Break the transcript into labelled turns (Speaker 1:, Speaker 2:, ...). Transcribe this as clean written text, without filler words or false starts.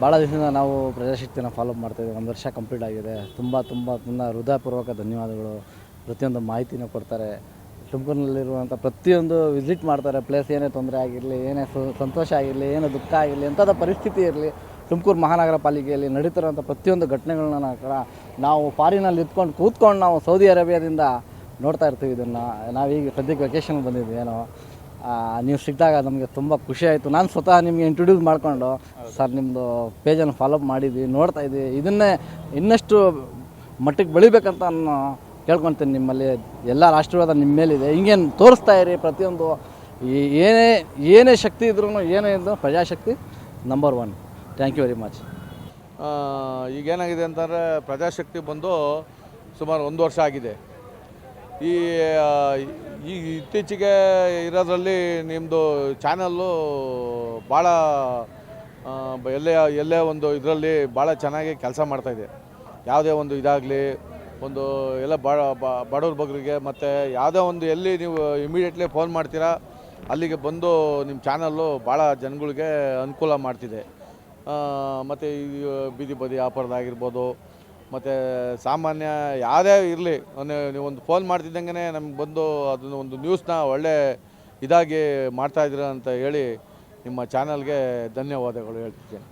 Speaker 1: ಭಾಳ ದಿವಸದಿಂದ ನಾವು ಪ್ರಜಾಶಕ್ತಿನ ಫಾಲೋ ಮಾಡ್ತಾಯಿದ್ದೀವಿ. 1 ವರ್ಷ ಕಂಪ್ಲೀಟ್ ಆಗಿದೆ. ತುಂಬ ಹೃದಯಪೂರ್ವಕ ಧನ್ಯವಾದಗಳು. ಪ್ರತಿಯೊಂದು ಮಾಹಿತಿನೂ ಕೊಡ್ತಾರೆ. ತುಮಕೂರಿನಲ್ಲಿರುವಂಥ ಪ್ರತಿಯೊಂದು ವಿಸಿಟ್ ಮಾಡ್ತಾರೆ. ಪ್ಲೇಸ್ ಏನೇ ತೊಂದರೆ ಆಗಿರಲಿ, ಏನೇ ಸಂತೋಷ ಆಗಿರಲಿ, ಏನೇ ದುಃಖ ಆಗಿರಲಿ, ಎಂಥದ್ದು ಪರಿಸ್ಥಿತಿ ಇರಲಿ, ತುಮಕೂರು ಮಹಾನಗರ ಪಾಲಿಕೆಯಲ್ಲಿ ನಡೀತಿರೋಂಥ ಪ್ರತಿಯೊಂದು ಘಟನೆಗಳನ್ನ ನಾವು ಫಾರಿನಲ್ಲಿ ಕೂತ್ಕೊಂಡು ನಾವು ಸೌದಿ ಅರೇಬಿಯಾದಿಂದ ನೋಡ್ತಾ ಇರ್ತೀವಿ. ಇದನ್ನು ನಾವೀಗ ಸದ್ಯಕ್ಕೆ ವೆಕೇಷನ್ ಬಂದಿದ್ವಿ. ಏನೋ ನೀವು ಸಿಕ್ಕಿದಾಗ ನಮಗೆ ತುಂಬ ಖುಷಿ ಆಯಿತು. ನಾನು ಸ್ವತಃ ನಿಮಗೆ ಇಂಟ್ರೊಡ್ಯೂಸ್ ಮಾಡಿಕೊಂಡು ಸರ್ ನಿಮ್ಮದು ಪೇಜನ್ನು ಫಾಲೋಅಪ್ ಮಾಡಿದ್ವಿ, ನೋಡ್ತಾ ಇದ್ವಿ. ಇದನ್ನೇ ಇನ್ನಷ್ಟು ಮಟ್ಟಿಗೆ ಬೆಳಿಬೇಕಂತ ನಾನು ಕೇಳ್ಕೊತೀನಿ. ನಿಮ್ಮಲ್ಲಿ ಎಲ್ಲ ರಾಷ್ಟ್ರವಾದ ನಿಮ್ಮ ಮೇಲಿದೆ. ಹಿಂಗೇನು ತೋರಿಸ್ತಾ ಇರಿ. ಪ್ರತಿಯೊಂದು ಏನೇ ಶಕ್ತಿ ಇದ್ರೂ ಏನೇ ಇದ್ದು Prajashakti number 1. Thank you very much.
Speaker 2: ಈಗೇನಾಗಿದೆ ಅಂತಂದರೆ ಪ್ರಜಾಶಕ್ತಿ ಬಂದು ಸುಮಾರು 1 ವರ್ಷ ಆಗಿದೆ. ಈ ಇತ್ತೀಚೆಗೆ ಇರೋದ್ರಲ್ಲಿ ನಿಮ್ಮದು ಚಾನಲ್ಲು ಭಾಳ ಎಲ್ಲೇ ಒಂದು ಇದರಲ್ಲಿ ಭಾಳ ಚೆನ್ನಾಗಿ ಕೆಲಸ ಮಾಡ್ತಾಯಿದೆ. ಯಾವುದೇ ಒಂದು ಇದಾಗಲಿ ಒಂದು ಎಲ್ಲ ಬಡವ್ರ ಬಗ್ಗರಿಗೆ ಮತ್ತು ಯಾವುದೇ ಒಂದು ಎಲ್ಲಿ ನೀವು ಇಮಿಡಿಯೇಟ್ಲಿ ಫೋನ್ ಮಾಡ್ತೀರಾ ಅಲ್ಲಿಗೆ ಬಂದು ನಿಮ್ಮ ಚಾನಲ್ಲು ಭಾಳ ಜನಗಳಿಗೆ ಅನುಕೂಲ ಮಾಡ್ತಿದೆ. ಮತ್ತು ಈ ಬೀದಿ ಬದಿ ವ್ಯಾಪಾರದಾಗಿರ್ಬೋದು, ಮತ್ತು ಸಾಮಾನ್ಯ ಯಾವುದೇ ಇರಲಿ ನೀವೊಂದು ಫೋನ್ ಮಾಡ್ತಿದ್ದಂಗೆ ನಮ್ಗೆ ಬಂದು ಅದನ್ನು ಒಂದು ನ್ಯೂಸ್ನ ಒಳ್ಳೆ ಇದಾಗಿ ಮಾಡ್ತಾಯಿದ್ದೀರ ಅಂತ ಹೇಳಿ ನಿಮ್ಮ ಚಾನಲ್ಗೆ ಧನ್ಯವಾದಗಳು ಹೇಳ್ತಿದ್ದೇನೆ.